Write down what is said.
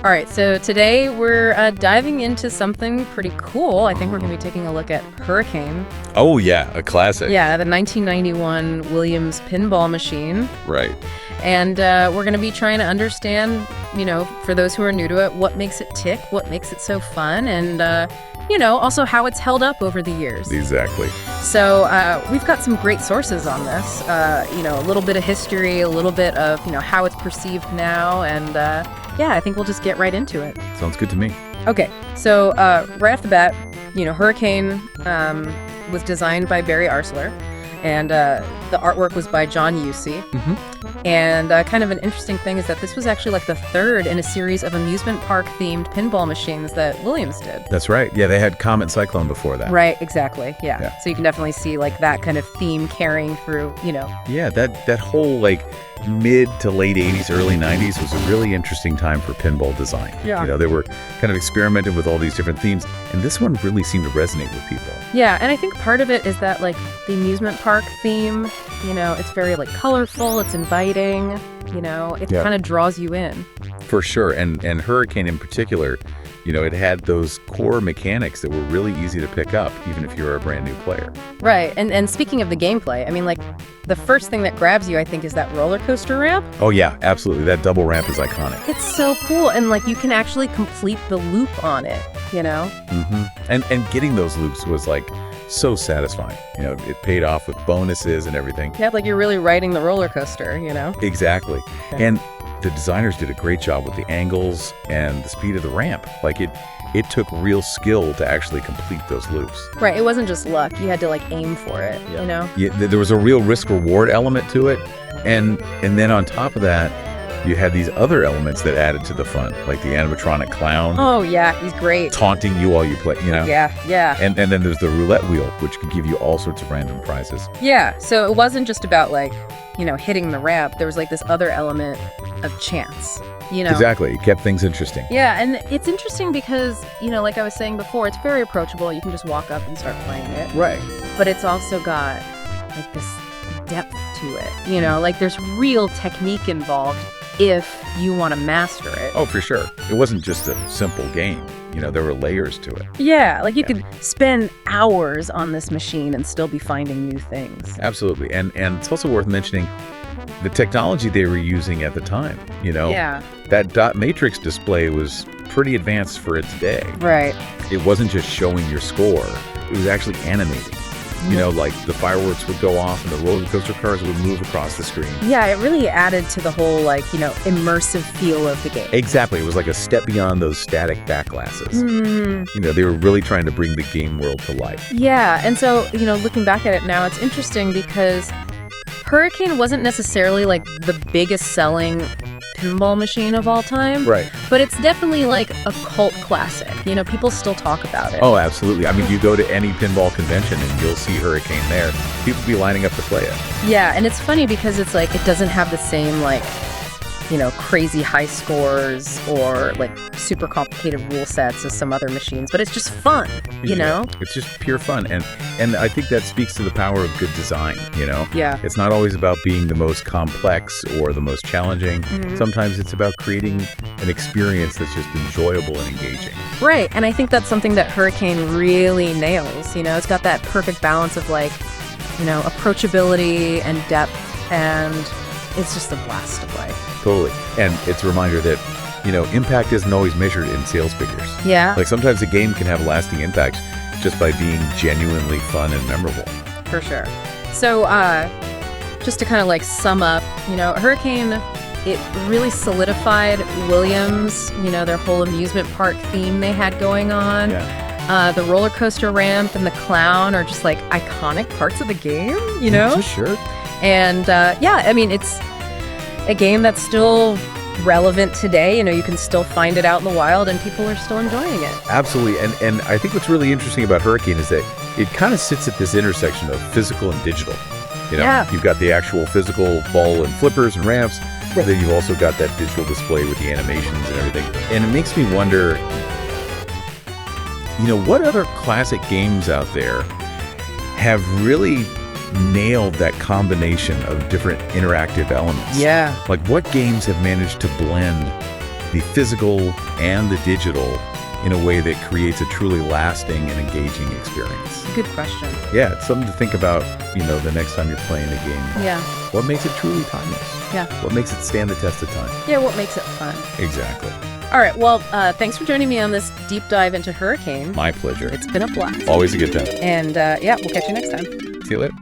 All right, so today we're diving into something pretty cool. I think we're going to be taking a look at Hurricane. Oh, yeah, a classic. Yeah, the 1991 Williams pinball machine. Right. And we're going to be trying to understand, for those who are new to it, what makes it tick, what makes it so fun, and, also how it's held up over the years. Exactly. So we've got some great sources on this, a little bit of history, a little bit of, how it's perceived now, and I think we'll just get right into it. Sounds good to me. Okay, so right off the bat, Hurricane was designed by Barry Oursler, and the artwork was by John Usey. Mm-hmm. And kind of an interesting thing is that this was actually like the third in a series of amusement park-themed pinball machines that Williams did. That's right. Yeah, they had Comet Cyclone before that. Right, exactly. Yeah. So you can definitely see like that kind of theme carrying through, Yeah, that whole mid to late 80s, early 90s was a really interesting time for pinball design. Yeah. They were kind of experimenting with all these different themes, and this one really seemed to resonate with people. Yeah, and I think part of it is that the amusement park theme, it's very colorful, it's inviting, it kind of draws you in. For sure, and Hurricane in particular, it had those core mechanics that were really easy to pick up, even if you're a brand new player. Right, and speaking of the gameplay, the first thing that grabs you, I think, is that roller coaster ramp. Oh yeah, absolutely. That double ramp is iconic. It's so cool, and you can actually complete the loop on it, Mm-hmm. And getting those loops was so satisfying. It paid off with bonuses and everything. Yeah, you're really riding the roller coaster, Exactly. Okay. And the designers did a great job with the angles and the speed of the ramp. It took real skill to actually complete those loops. Right, it wasn't just luck. You had to aim for it, Yeah, there was a real risk-reward element to it. And then on top of that, you had these other elements that added to the fun, like the animatronic clown. Oh, yeah, he's great. Taunting you while you play, Yeah. And then there's the roulette wheel, which could give you all sorts of random prizes. Yeah, so it wasn't just about, hitting the ramp. There was, this other element of chance, Exactly. It kept things interesting. Yeah, and it's interesting because, like I was saying before, it's very approachable. You can just walk up and start playing it. Right. But it's also got, this depth to it, there's real technique involved if you want to master it. Oh, for sure. It wasn't just a simple game. There were layers to it. Yeah, you could spend hours on this machine and still be finding new things. Absolutely. And it's also worth mentioning the technology they were using at the time. Yeah. That dot matrix display was pretty advanced for its day. Right. It wasn't just showing your score. It was actually animating. The fireworks would go off and the roller coaster cars would move across the screen. Yeah, it really added to the whole, immersive feel of the game. Exactly. It was like a step beyond those static back glasses. Mm-hmm. They were really trying to bring the game world to life. Yeah, and so, looking back at it now, it's interesting because Hurricane wasn't necessarily, the biggest selling pinball machine of all time. Right. But it's definitely a cult classic. People still talk about it. Oh, absolutely. You go to any pinball convention and you'll see Hurricane there. People be lining up to play it. Yeah, and it's funny because it's it doesn't have the same crazy high scores or super complicated rule sets as some other machines, but it's just fun, It's just pure fun. And I think that speaks to the power of good design, Yeah. It's not always about being the most complex or the most challenging. Mm-hmm. Sometimes it's about creating an experience that's just enjoyable and engaging. Right, and I think that's something that Hurricane really nails, It's got that perfect balance of approachability and depth, and it's just a blast to play. Totally. And it's a reminder that, impact isn't always measured in sales figures. Yeah. Sometimes a game can have lasting impact just by being genuinely fun and memorable. For sure. So, just to kind of sum up, Hurricane, it really solidified Williams, their whole amusement park theme they had going on. Yeah. The roller coaster ramp and the clown are just iconic parts of the game, For sure. And it's a game that's still relevant today. You can still find it out in the wild and people are still enjoying it. Absolutely. And I think what's really interesting about Hurricane is that it kind of sits at this intersection of physical and digital. Yeah. You've got the actual physical ball and flippers and ramps, Right. but then you've also got that digital display with the animations and everything. And it makes me wonder, what other classic games out there have really nailed that combination of different interactive elements? Yeah. What games have managed to blend the physical and the digital in a way that creates a truly lasting and engaging experience? Good question. Yeah, it's something to think about, the next time you're playing a game. Yeah. What makes it truly timeless? Yeah. What makes it stand the test of time? Yeah, what makes it fun? Exactly. All right, well, thanks for joining me on this deep dive into Hurricane. My pleasure. It's been a blast. Always a good time. And, we'll catch you next time. See you later.